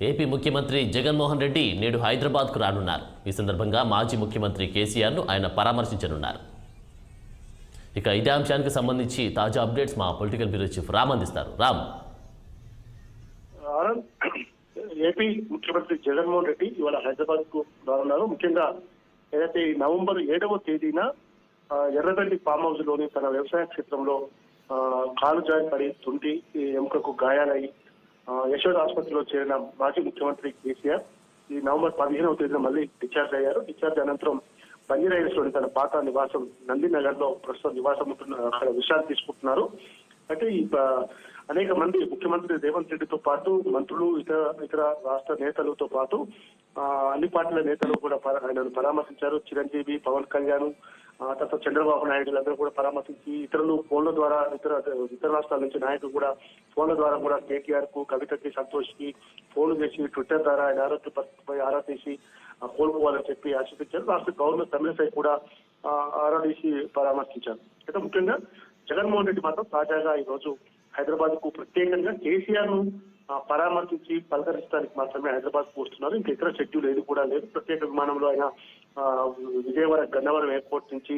AP ముఖ్యమంత్రి జగన్మోహన్ రెడ్డి నేడు హైదరాబాద్కు రానున్నారు. ఈ సందర్భంగా మాజీ ముఖ్యమంత్రి కేసీఆర్ను ఆయన పరామర్శించనున్నారు. ఇక ఇదే అంశానికి సంబంధించి తాజా అప్డేట్స్ మా పొలిటికల్ బ్యూరో చీఫ్ రామ్ అందిస్తారు. రామ్. ఏపీ ముఖ్యమంత్రి జగన్మోహన్ రెడ్డి ఇవాళ హైదరాబాద్ కు రానున్నారు. ముఖ్యంగా ఏదైతే నవంబర్ 7వ తేదీన ఎర్రగడ్డి ఫామ్ హౌస్ లోని తన వ్యవసాయ క్షేత్రంలో కాలు జారి పడి తుంటి ఎముకకు గాయాలై యశోద ఆసుపత్రిలో చేరిన మాజీ ముఖ్యమంత్రి కేసీఆర్ ఈ నవంబర్ 15వ తేదీన మళ్ళీ డిశ్చార్జ్ అయ్యారు. డిశ్చార్జ్ అనంతరం బంజారాహిల్స్ లోని తన పాత నివాసం నందినగర్ లో ప్రస్తుతం నివాసం అక్కడ విశ్రాంతి తీసుకుంటున్నారు. అయితే ఈ అనేక మంది ముఖ్యమంత్రి రేవంత్ రెడ్డితో పాటు మంత్రులు ఇతర రాష్ట్ర నేతలతో పాటు అన్ని పార్టీల నేతలు కూడా ఆయనను పరామర్శించారు. చిరంజీవి, పవన్ కళ్యాణ్, తర్వాత చంద్రబాబు నాయుడులందరూ కూడా పరామర్శించి ఇతరులు ఫోన్ల ద్వారా ఇతర రాష్ట్రాల నుంచి నాయకులు కూడా ఫోన్ల ద్వారా కూడా కేటీఆర్ కు, కవితకి, సంతోష్ కి ఫోన్లు చేసి ట్విట్టర్ ద్వారా ఆయన ఆరోగ్య పరిస్థితిపై ఆరా తీసి కోలుకోవాలని చెప్పి ఆశించారు. రాష్ట్ర గవర్నర్ తమిళసై కూడా ఆరా తీసి పరామర్శించారు. అయితే ముఖ్యంగా జగన్మోహన్ రెడ్డి మాత్రం తాజాగా ఈ రోజు హైదరాబాద్ కు ప్రత్యేకంగా కేసీఆర్ ను పరామర్శించి పలకరించడానికి మాత్రమే హైదరాబాద్ కు వస్తున్నారు. ఇంకా ఇతర షెడ్యూల్ ఏది కూడా లేదు. ప్రత్యేక విమానంలో ఆయన విజయవాడ గన్నవరం ఎయిర్పోర్ట్ నుంచి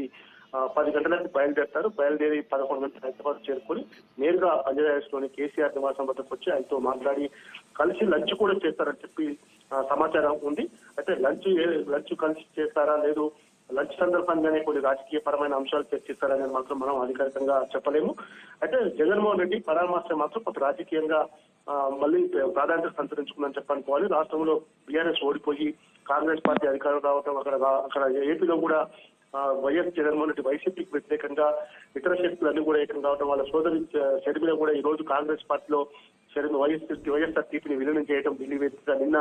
10 గంటలకు బయలుదేరతారు. బయలుదేరి 11 గంటలకు హైదరాబాద్ చేరుకొని నేరుగా బంజారాహిల్స్ లోని కేసీఆర్ నివాసం వద్దకు వచ్చి ఆయనతో మాట్లాడి కలిసి లంచ్ కూడా చేస్తారని చెప్పి సమాచారం ఉంది. అయితే లంచ్ కలిసి చేస్తారా లేదు, లంచ్ సందర్భంగానే కొన్ని రాజకీయ పరమైన అంశాలు చర్చిస్తారనేది మాత్రం మనం అధికారికంగా చెప్పలేము. అయితే జగన్మోహన్ రెడ్డి పరామర్శ మాత్రం కొంత రాజకీయంగా మళ్ళీ ప్రాధాన్యత సంతరించుకుందని చెప్పనుకోవాలి. రాష్ట్రంలో బీఆర్ఎస్ ఓడిపోయి కాంగ్రెస్ పార్టీ అధికారం రావడం, అక్కడ ఏపీలో కూడా వైఎస్ జగన్మోహన్ రెడ్డి వైసీపీకి వ్యతిరేకంగా ఇతర శక్తులన్నీ కూడా ఏకం కావడం, వాళ్ళ సోదరి షర్మిల కూడా ఈ రోజు కాంగ్రెస్ పార్టీలో వైఎస్ఆర్ టీపీని విలీనం చేయడం, ఢిల్లీ వేదికగా నిన్న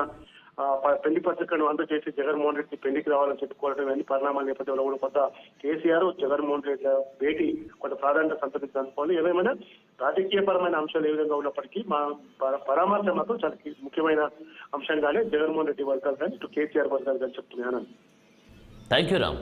పెళ్లి పత్రికను అందజేసి జగన్మోహన్ రెడ్డి పెళ్లికి రావాలని చెప్పుకోవడం, అన్ని పరిణామాల నేపథ్యంలో కూడా కొంత కేసీఆర్ జగన్మోహన్ రెడ్డి భేటీ కొంత ప్రాధాన్యత సంతరించాలనుకోవాలి. ఏమైనా రాజకీయ పరమైన అంశాలు ఏ విధంగా ఉన్నప్పటికీ మా పరామర్శ మాత్రం చాలా ముఖ్యమైన అంశంగానే జగన్మోహన్ రెడ్డి వర్గాలు కానీ ఇటు కేసీఆర్ వర్గాలు కానీ చెప్తున్నాను. Thank you Ram.